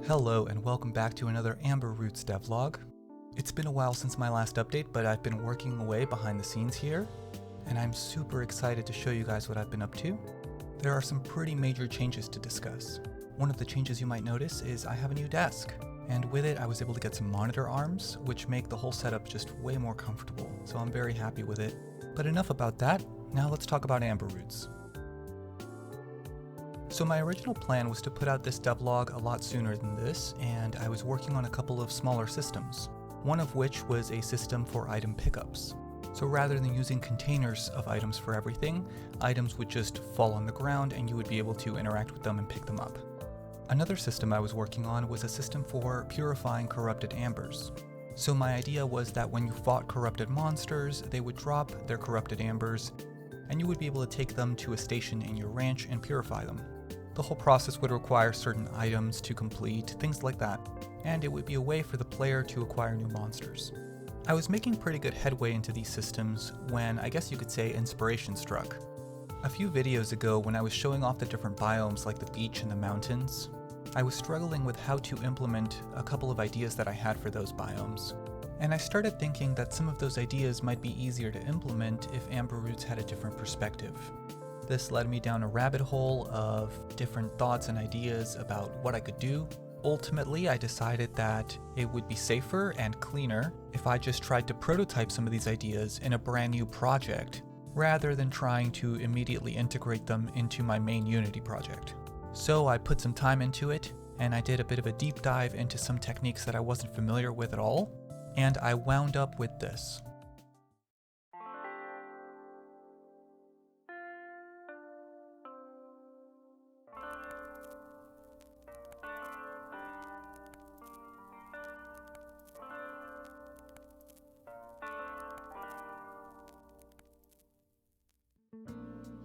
Hello and welcome back to another Amber Roots devlog. It's been a while since my last update, but I've been working away behind the scenes here, and I'm super excited to show you guys what I've been up to. There are some pretty major changes to discuss. One of the changes you might notice is I have a new desk, and with it I was able to get some monitor arms, which make the whole setup just way more comfortable, so I'm very happy with it. But enough about that, now let's talk about Amber Roots. So my original plan was to put out this devlog a lot sooner than this, and I was working on a couple of smaller systems, one of which was a system for item pickups. So rather than using containers of items for everything, items would just fall on the ground and you would be able to interact with them and pick them up. Another system I was working on was a system for purifying corrupted ambers. So my idea was that when you fought corrupted monsters, they would drop their corrupted ambers, and you would be able to take them to a station in your ranch and purify them. The whole process would require certain items to complete, things like that, and it would be a way for the player to acquire new monsters. I was making pretty good headway into these systems when, I guess you could say, inspiration struck. A few videos ago, when I was showing off the different biomes like the beach and the mountains, I was struggling with how to implement a couple of ideas that I had for those biomes. And I started thinking that some of those ideas might be easier to implement if Amber Roots had a different perspective. This led me down a rabbit hole of different thoughts and ideas about what I could do. Ultimately, I decided that it would be safer and cleaner if I just tried to prototype some of these ideas in a brand new project, rather than trying to immediately integrate them into my main Unity project. So I put some time into it, and I did a bit of a deep dive into some techniques that I wasn't familiar with at all, and I wound up with this.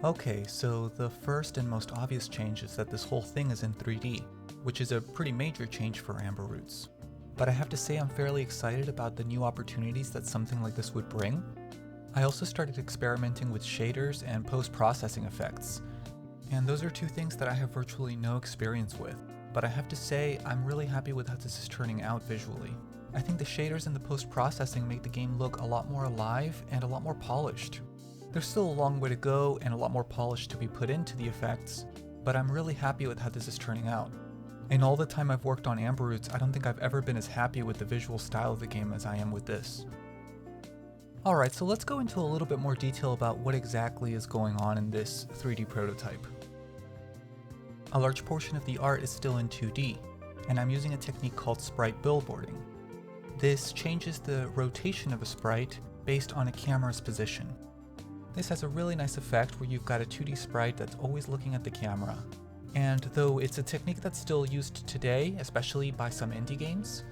Okay, so the first and most obvious change is that this whole thing is in 3D, which is a pretty major change for Amber Roots. But I have to say I'm fairly excited about the new opportunities that something like this would bring. I also started experimenting with shaders and post-processing effects, and those are two things that I have virtually no experience with. But I have to say I'm really happy with how this is turning out visually. I think the shaders and the post-processing make the game look a lot more alive and a lot more polished. There's still a long way to go and a lot more polish to be put into the effects, but I'm really happy with how this is turning out. In all the time I've worked on Amber Roots, I don't think I've ever been as happy with the visual style of the game as I am with this. Alright, so let's go into a little bit more detail about what exactly is going on in this 3D prototype. A large portion of the art is still in 2D, and I'm using a technique called Sprite Billboarding. This changes the rotation of a sprite based on a camera's position. This has a really nice effect where you've got a 2D sprite that's always looking at the camera. And though it's a technique that's still used today, especially by some indie games,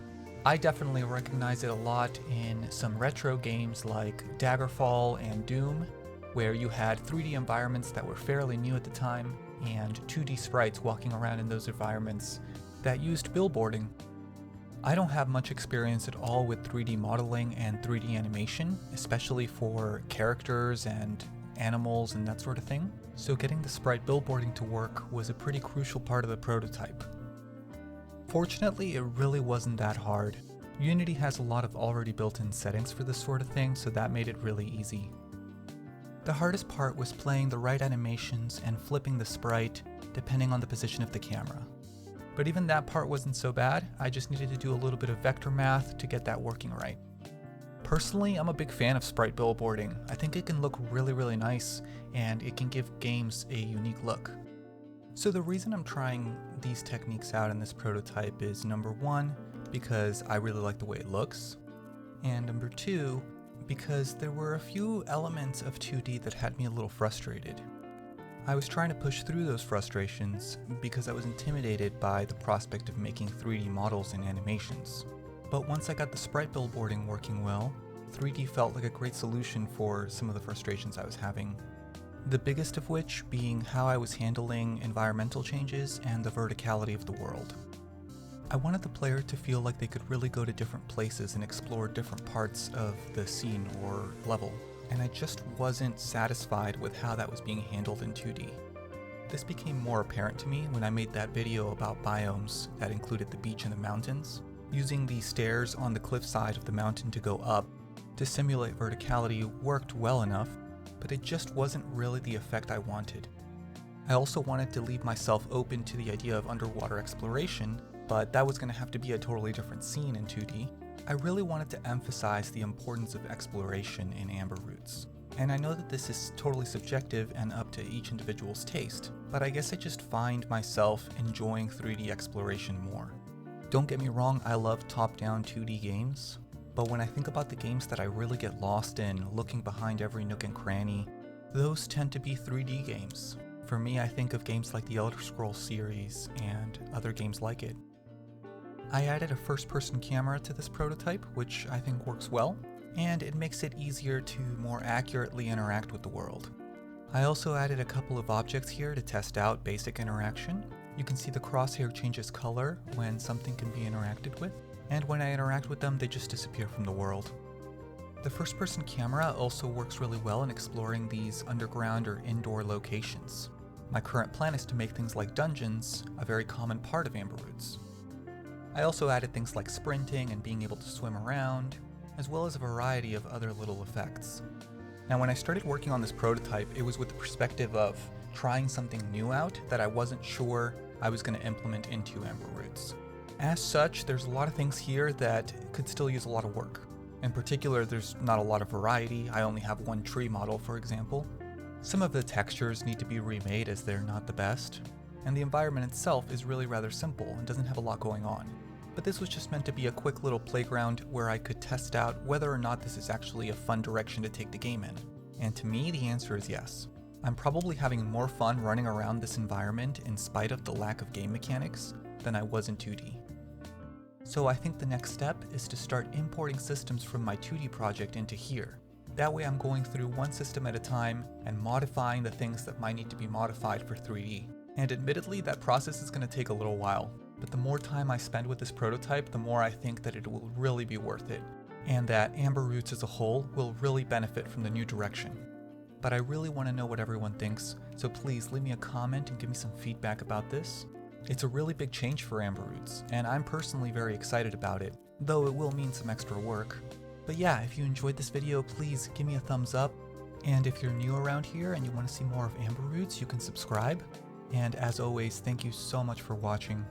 I definitely recognize it a lot in some retro games like Daggerfall and Doom, where you had 3D environments that were fairly new at the time, and 2D sprites walking around in those environments that used billboarding. I don't have much experience at all with 3D modeling and 3D animation, especially for characters and animals and that sort of thing, so getting the sprite billboarding to work was a pretty crucial part of the prototype. Fortunately, it really wasn't that hard. Unity has a lot of already built-in settings for this sort of thing, so that made it really easy. The hardest part was playing the right animations and flipping the sprite depending on the position of the camera. But even that part wasn't so bad, I just needed to do a little bit of vector math to get that working right. Personally, I'm a big fan of sprite billboarding. I think it can look really nice, and it can give games a unique look. So the reason I'm trying these techniques out in this prototype is number one, because I really like the way it looks, and number two, because there were a few elements of 2D that had me a little frustrated. I was trying to push through those frustrations because I was intimidated by the prospect of making 3D models and animations. But once I got the sprite billboarding working well, 3D felt like a great solution for some of the frustrations I was having. The biggest of which being how I was handling environmental changes and the verticality of the world. I wanted the player to feel like they could really go to different places and explore different parts of the scene or level, and I just wasn't satisfied with how that was being handled in 2D. This became more apparent to me when I made that video about biomes that included the beach and the mountains. Using the stairs on the cliffside of the mountain to go up to simulate verticality worked well enough, but it just wasn't really the effect I wanted. I also wanted to leave myself open to the idea of underwater exploration, but that was going to have to be a totally different scene in 2D. I really wanted to emphasize the importance of exploration in Amber Roots. And I know that this is totally subjective and up to each individual's taste, but I guess I just find myself enjoying 3D exploration more. Don't get me wrong, I love top-down 2D games, but when I think about the games that I really get lost in, looking behind every nook and cranny, those tend to be 3D games. For me, I think of games like the Elder Scrolls series and other games like it. I added a first-person camera to this prototype, which I think works well, and it makes it easier to more accurately interact with the world. I also added a couple of objects here to test out basic interaction. You can see the crosshair changes color when something can be interacted with, and when I interact with them, they just disappear from the world. The first-person camera also works really well in exploring these underground or indoor locations. My current plan is to make things like dungeons a very common part of Amber Roots. I also added things like sprinting and being able to swim around, as well as a variety of other little effects. Now, when I started working on this prototype, it was with the perspective of trying something new out that I wasn't sure I was going to implement into Amber Roots. As such, there's a lot of things here that could still use a lot of work. In particular, there's not a lot of variety. I only have one tree model, for example. Some of the textures need to be remade as they're not the best, and the environment itself is really rather simple and doesn't have a lot going on. But this was just meant to be a quick little playground where I could test out whether or not this is actually a fun direction to take the game in. And to me, the answer is yes. I'm probably having more fun running around this environment in spite of the lack of game mechanics than I was in 2D. So I think the next step is to start importing systems from my 2D project into here. That way I'm going through one system at a time and modifying the things that might need to be modified for 3D. And admittedly, that process is going to take a little while. But the more time I spend with this prototype, the more I think that it will really be worth it, and that Amber Roots as a whole will really benefit from the new direction. But I really want to know what everyone thinks, so please leave me a comment and give me some feedback about this. It's a really big change for Amber Roots, and I'm personally very excited about it, though it will mean some extra work. But yeah, if you enjoyed this video, please give me a thumbs up, and if you're new around here and you want to see more of Amber Roots, you can subscribe. And as always, thank you so much for watching.